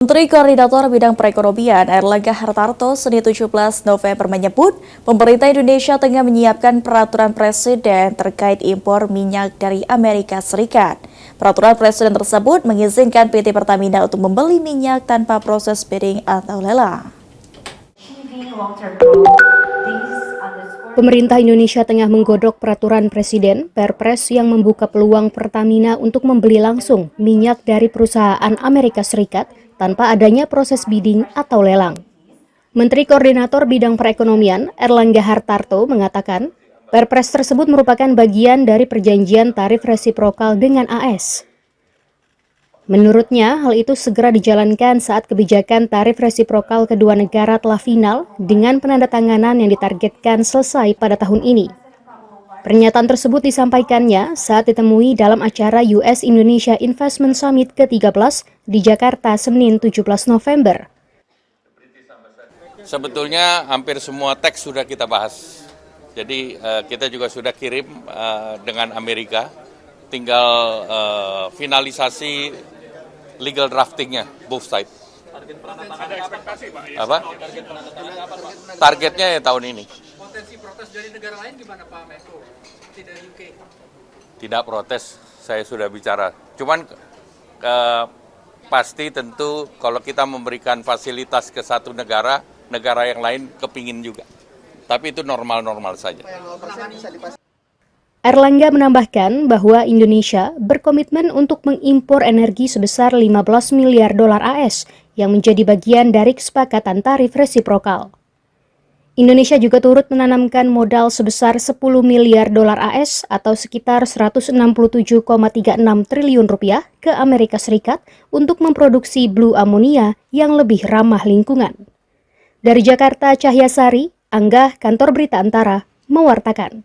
Menteri Koordinator Bidang Perekonomian Airlangga Hartarto Senin 17 November menyebut pemerintah Indonesia tengah menyiapkan peraturan presiden terkait impor minyak dari Amerika Serikat. Peraturan presiden tersebut mengizinkan PT Pertamina untuk membeli minyak tanpa proses bidding atau lelang. Pemerintah Indonesia tengah menggodok peraturan presiden Perpres yang membuka peluang Pertamina untuk membeli langsung minyak dari perusahaan Amerika Serikat tanpa adanya proses bidding atau lelang. Menteri Koordinator Bidang Perekonomian Airlangga Hartarto mengatakan, Perpres tersebut merupakan bagian dari perjanjian tarif resiprokal dengan AS. Menurutnya, hal itu segera dijalankan saat kebijakan tarif resiprokal kedua negara telah final dengan penandatanganan yang ditargetkan selesai pada tahun ini. Pernyataan tersebut disampaikannya saat ditemui dalam acara US Indonesia Investment Summit ke-13 di Jakarta Senin 17 November. Sebetulnya hampir semua teks sudah kita bahas. Jadi kita juga sudah kirim dengan Amerika, tinggal finalisasi legal draftingnya, both side. Ada ekspektasi, Pak? Apa? Targetnya ya tahun ini. Potensi protes dari negara lain gimana Pak Menko? Tidak UK? Tidak protes, saya sudah bicara. Cuman pasti tentu kalau kita memberikan fasilitas ke satu negara, negara yang lain kepingin juga. Tapi itu normal-normal saja. Airlangga menambahkan bahwa Indonesia berkomitmen untuk mengimpor energi sebesar 15 miliar dolar AS yang menjadi bagian dari kesepakatan tarif resiprokal. Indonesia juga turut menanamkan modal sebesar 10 miliar dolar AS atau sekitar 167,36 triliun rupiah ke Amerika Serikat untuk memproduksi blue ammonia yang lebih ramah lingkungan. Dari Jakarta, Cahyasari, Angga, Kantor Berita Antara, mewartakan.